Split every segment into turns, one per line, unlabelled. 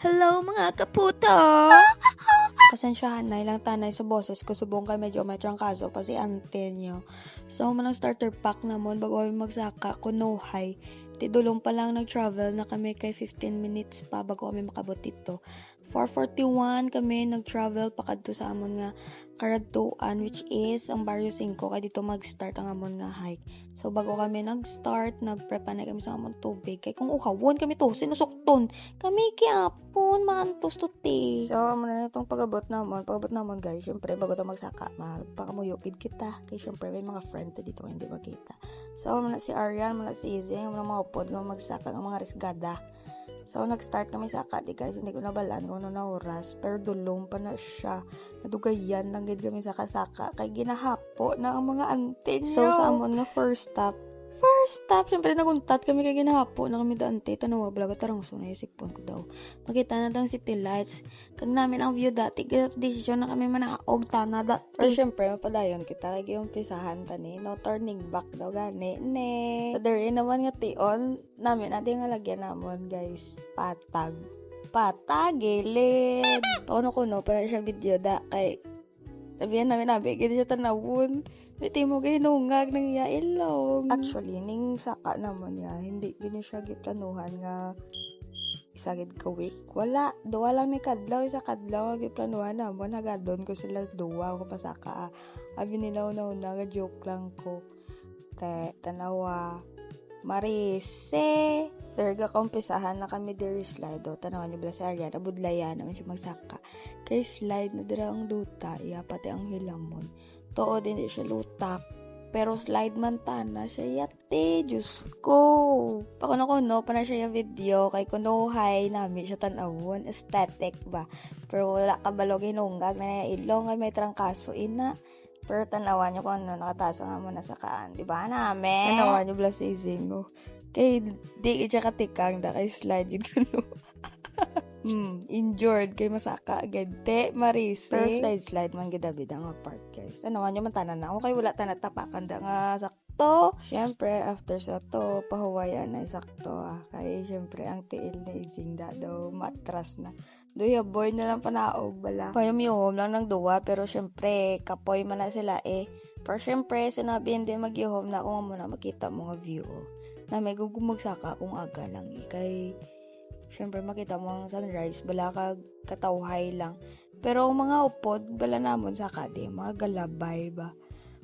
Hello mga kaputo! Pasensyahan na ilang tanay sa boses ko subong kay medyo may trangkaso pa si ante nyo. So, manang starter pack namon bago kami magsaka kunuhay. Tidulong pa lang nag-travel na kami kay 15 minutes pa bago kami makabot dito. 4:41 kami nag-travel pakadto sa amon nga karadtuan which is ang Barrio 5 kay dito mag-start ang amon nga hike. So bago kami nag-start, nagprepa na kami sa amon tubig kay kung uhawon kami to sinusukton kami kiapon maantos to te. So amo na itong pagabot namon guys. Syempre bago ta magsaka, magpakamuyokid kita kay syempre may mga friend ta dito hindi makita. So amo na si Arian, muna si Izzy, mga upod nga magsaka ng mga resgada. So, nag-start kami sa akadi guys. Hindi ko nabalaan kung ano na oras. Pero dulong pa na siya. Nadugayan lang gid kami sa kasaka. Kay ginahapo na ang mga ante nyo. So, sa amon nga first stop, syempre naguntat kami kay ginahapo na kami da ante. Tanawa, blaga tarang so na isikpon ko daw. Makita na dang city lights. Kag namin ang view dati. Kaya desisyon na kami manaog tana dati. Pero syempre, mapadayon kita. Lagi yung pisahan tani. No turning back daw gani. Ne. Sa dere naman nga tion, namin ati nga lagyan namon guys. Patagilid. Tono ko no, para siya video da. Kay, sabihan namin gito siya tanawon. Biti mo kayo nungag ng iya ilong. Actually, ning saka naman ya, hindi gini siya giplanuhan nga isagid ka week. Wala. Duwa lang ni kadlaw. Isa kadlaw giplanuhan naman. Hagadon ko sila duwa ko pasaka. Abi nila una joke lang ko. Tanawa. Marise. Derga kumpisahan na kami diri slide. O, tanawan ni Blasarya. Nabudlayan naman siya magsaka. Kay slide na dira ang duta. Iya pati ang hilamon. Too din siya lutak. Pero slide man tana siya yate. Diyos ko. Pakuno pa na siya yung video. Kay kunuhay namin siya tanawon. Aesthetic ba? Pero wala kabalog hinunggag na ilong. Ay may trangkaso ina. Pero tanawan nyo kung ano nakataso nga mo na sakaan. Diba namin? Tanawan nyo blasizing mo. Kay di siya katikang da kay slide dito no. Injured kay masaka agad Marise. Pero slide man gidabid ang apart guys. Ano nyo man tanan na ako kay wala ta natapakan da nga sakto. Syempre after sa to pahuwayan na sakto kay syempre ang tiil na ising da daw matras na. Doya boy na lang panaog bala. Payumihom lang ng duwa pero syempre kapoy man na sila Pero syempre sinabi hindi magyuhom na kung muna makita mo nga view na may gugumagsaka kung aga lang kay syempre makita mo ang sunrise bala kag katawhay lang. Pero ang mga upod bala namon sa kadi mga galabay ba.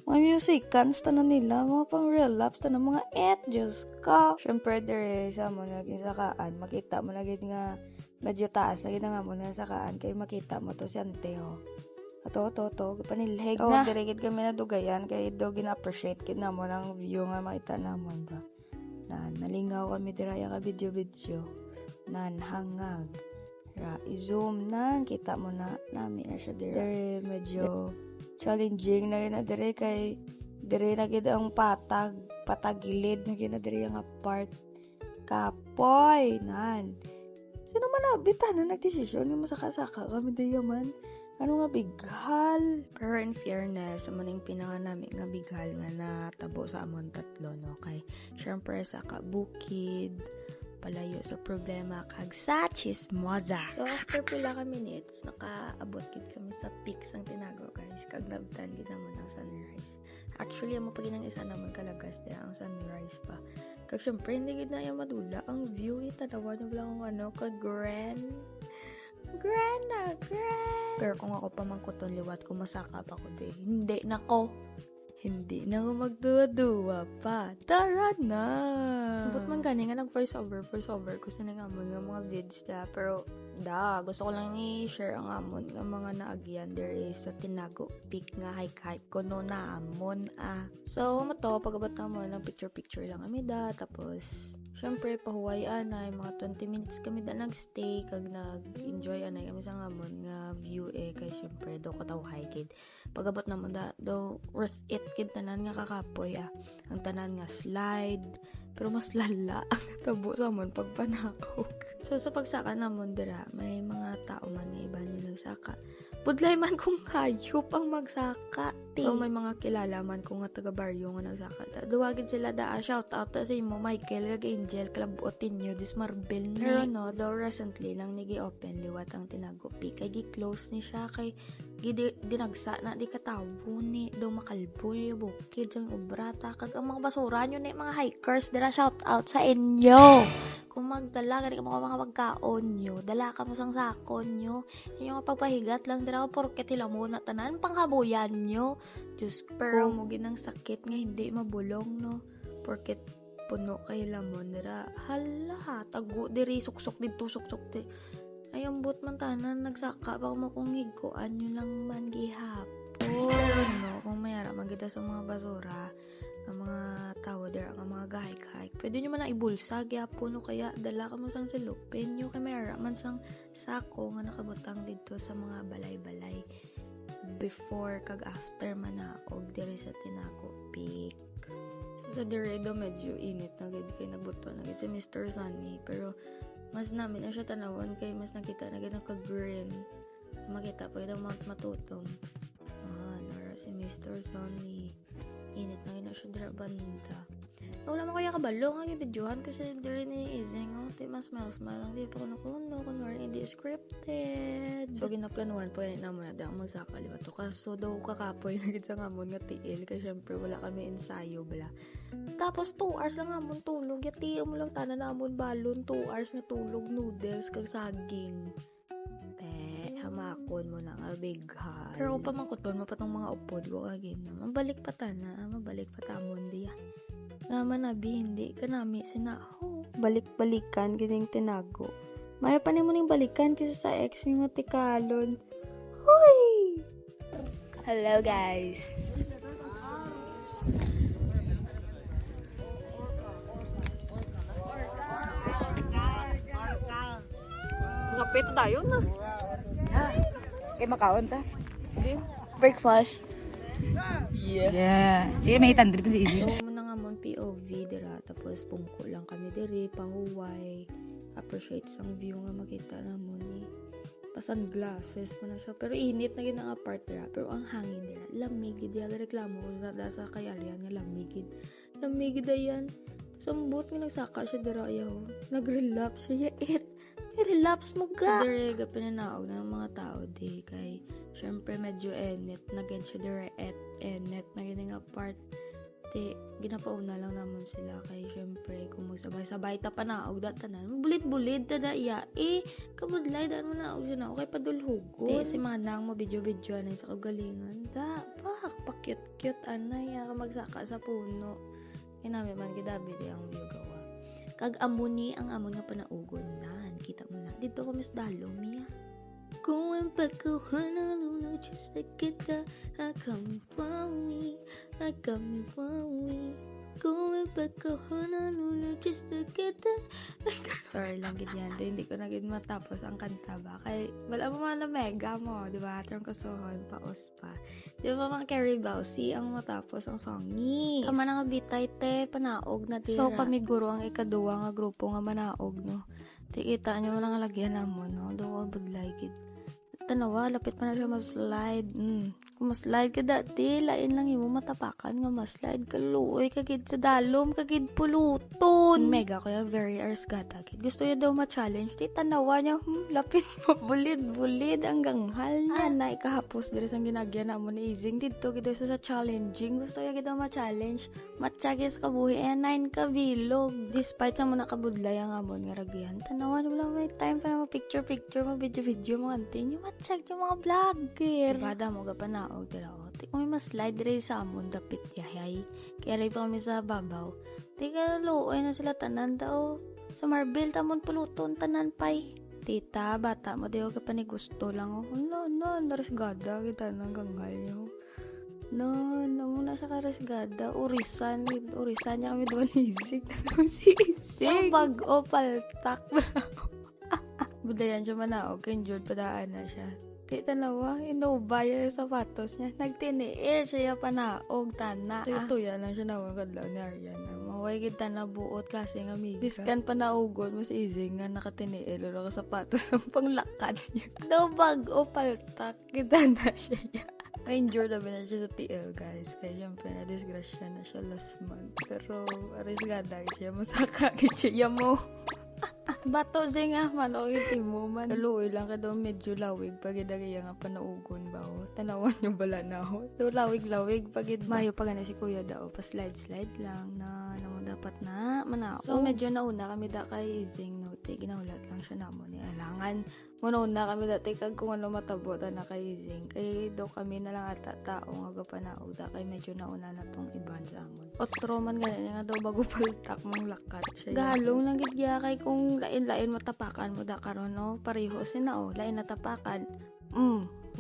Mga musicans tanan nila, mga pang relapse tanan mga Diyos ka. Syempre there sa mo naging sakaan, makita mo lagi nga medyo taas lagi na nga mo na sakaan kay makita mo to si Anteo. Ato panilheg na. So dirigid kami na dugayan kay do gina-appreciate kid na mo ng view nga makita namon ba. Nalingaw kami diraya ka video hangag i-zoom na kita mo na namin na siya dire medyo challenging na rin na dire kay dire na gid ang patagilid na gid na dire ang part kapoy nan sino man nabitan na nagdesisyon yung masaka-saka kami diyaman ano nga bighal. Pero in fairness, amo ning pinanga namin nga bighal nga natabo sa amon tatlo no kay syempre sa kabukid palayo sa problema kag sa chismosa. So after pila ka minutes nakaabot gid kami sa peak sang Tinago guys kag nabtan gid naman ang sunrise. Actually amo pa ginang isa naman kalagas dia ang sunrise pa. Kag syempre hindi gid na yung madula ang view itanawan niyo lang ano kag grand. Pero kung ako pa mangkuton liwat ko masaka pa ko di. Hindi na ako magduwa-duwa pa. Tara na! But man gani nga nag-voice over ko sa nangamon nga mga vids da. Pero gusto ko lang i-share ang amon nga mga naagyan there is sa Tinago Peak nga hike ko no na amon So pagabot na mo ng picture lang kami da. Tapos syempre pahuwayan na mga 20 minutes kami da nagstay kag nag-enjoy anay kami sa ngamon nga view kay syempre do katawhay kid. Pagabot na mo da do worth it kid tanan nga kakapoy ang tanan nga slide Pero mas lala ang tabo sa mon pag panaog. So sa pagsaka namon dira, may mga tao man nga iba ni nagsaka. Budlay man kung hayop ang magsaka. So may mga kilala man kung nga taga baryo nga nagsaka. Duwagid sila shout out ta sa imo Michael kag Angel kalabuotin nyo this Marbel ni. Pero no, though recently lang nigi open liwat ang tinagupi kay gi-close ni siya kay dinagsa na di katawo ni do makalbo yung bukid sang ubrata kag ang mga basura nyo ni mga hikers dira shout out sa inyo. Kung magdala ka mga pagkaon nyo, dala ka mo sang sakon nyo. Yung pagpahigat lang dira porket sila muna tanan pangkabuyan nyo. Diyos pero mo ginang sakit nga hindi mabulong no. Porket puno kay lamon dira. Hala, tago diri suksok dito suksok di. Ay ambot man tanan nagsaka pa mo kung higuan nyo lang man gihapon no. Kung mayara man kita sa mga basura ang mga tao der ang mga gahik-hike. Pwede nyo man na ibulsa gyapon no kaya dala ka mo sang silupin nyo kay mayara man sang sako nga nakabutang dito sa mga balay-balay before kag after man na og diri sa Tinago Peak. So sa dire do medyo init na gid kay nagbuto na gid si Mr. Sunny pero mas namin na siya tanawon kay mas nakita na gid ka-green. Makita pa ito matutong. Nara si Mr. Sunny. Init na gina siya dira banda. Wala mo kaya kabalo nga gibidyohan kasi diri ni Izeng ti mas lang di pa kuno kunwari hindi scripted. So ginaplanuhan po na mo na daw magsaka liwat to kaso daw kakapoy na gid sa ngamon nga tiil kay syempre wala kami ensayo bala. Tapos 2 hours lang amon tulog yati mo lang tanan namon balon 2 hours na tulog noodles kag saging. Hamakon mo na nga bighan. Pero pa man ko ton mapatong mga upod ko kagin na mabalik pa tamon diya. Nga manabi hindi kanami sinaho. Balik-balikan gining Tinago. Maya pa ni mo ning balikan kasi sa ex yung tikalon. Hoy! Hello guys. Kapit tayo na.
Kay makaon ta.
Breakfast.
Yeah. Sige, may tandrip si Izzy.
So, muna nga mon POV dira. Tapos, pungko lang kami diri. Pahuway. Appreciate sang view nga makita na mo ni. Pa-sunglasses mo na siya. Pero init na ginang apart dira. Pero ang hangin dira. Lamigid. Yaga reklamo ko na sa kayarian nga lamigid. Lamigid ayan. Tapos, ang buot nga nagsaka siya dira. Ayaw. Nag-relapse siya. I-relapse mo ka. So, dere, pinanaog ng mga tao di. Kay, syempre, medyo enit. Nagin siya dere enet. Nagin nga part. Di, ginapauna lang naman sila. Kay, syempre, kung magsabay-sabay ta panaog datanan. Bulit-bulit tada iya. Kabudlay, daan mo naog siya na. Okay, padulhugo. Di, si Manang, mabidyo-bidyo anay sa kagalingan. Pa-cute-cute anay. Ka magsaka sa puno. Kinami man, kidabi di ang view gawa. Kag amuni ang amon nga panaugon na. Kita mo na. Dito kami sa dalom niya. Kung ang pagkawanan just to get the I come for me. Kung ang pagkawanan just to get the sorry lang ganyan. Hindi ko na matapos ang kanta ba. Kaya wala mo man na mega mo. Diba? Atrang kasuhon paos pa. Diba mga Carrie Bowsy ang matapos ang song ni. Kama na nga bitay te. Panaog na tira. So pamiguro ang ikaduwa nga grupo nga manaog no. Tikita nyo mo lang lagyan na mo, no? Doon ko budlay, gid. Tanawa, lapit pa na siya maslide. Kung maslide ka dati, lain lang yung matapakan nga maslide ka luoy, kagid sa dalom, kagid puluton. Mega, kaya very arsgata, gid. Gusto niya daw ma-challenge. Di tanawa niya, lapit mo, bulid hanggang hal niya. Na, ikahapos, diri sang ginagyan na mo ni Izing. Dito, gid sa challenging. Gusto niya gid daw ma-challenge. Matsyagis ka buhi, 9 ka bilog. Despite sa muna kabudlay ang amon nga ragyan. Tanawa, wala may time pa na picture, mag-video, mga antin. Yung matsyag yung mga vlogger. Bada mo, kapanaog, dira o. Di kami mas-slide rin sa amon, dapit yahay. Kaya rin pa kami sa babaw. Di ka luoy na sila tanan daw. Sa Marbel, tamon puluton, tanan pay. Tita, bata mo, di ka pa ni gusto lang. No, narisgada, kita nang ganggal nyo. No, muna siya karisgada. Urisan niya kami doon isig. Si isig. Bago, paltak. Budayan siya manaog. Enjoyed padaan na siya. Di tanawa, inubaya yung sapatos niya. Nagtiniil siya panaog, tana. Tuya lang siya nawang kadlaw ni Ariana. Way kita na buot klase ng amiga. Biskan pa naugod mo sa izing nga nakatiniil o nakasapatos ng panglakad niya. Daw bago paltak. Kita na siya. Ma-injure na ba na siya sa TL, guys. Kaya siyempre na-disgrasya na siya last month. Pero arisgada siya. Masaka siya mo. Bato siya nga man, okay mo man. Kaluoy lang ka daw medyo lawig pag idagaya nga panaugon ba o. Tanawan yung bala na ho. So lawig-lawig pag mayo pag si kuya daw. Pa-slide-slide lang na mo dapat na manao. So medyo nauna kami da kay Izing Note. Ginahulat lang siya namon. Kailangan muna kami dati kag kung ano matabotan na kay Izing. Kaya daw kami na lang ata tao nga gapanaog da kay medyo nauna na tong iban sa amon. Otro man ganyan nga daw bago paltak mong lakat siya. Galong lang gidya kay kung lain-lain matapakan mo da karon no. Pareho sina o lain natapakan.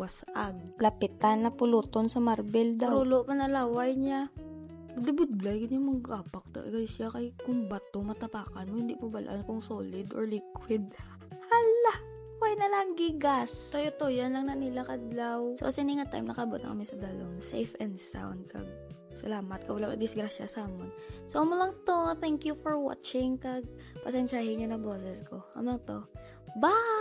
Wasag. Lapitan na puluton sa marble daw. Rulo pa na laway niya. Budlay ganyan mag-apak da guys siya kay kung bato matapakan mo hindi po balaan kung solid or liquid. Hala! Why na lang gigas? Toyo yan lang na nila kadlaw. So, sini nga time nakabot na kami sa dalong. Safe and sound. Kag, salamat. Kag wala disgrasya sa amon. So, amo lang to. Thank you for watching. Kag, pasensyahin nyo na boses ko. Amo lang to. Bye!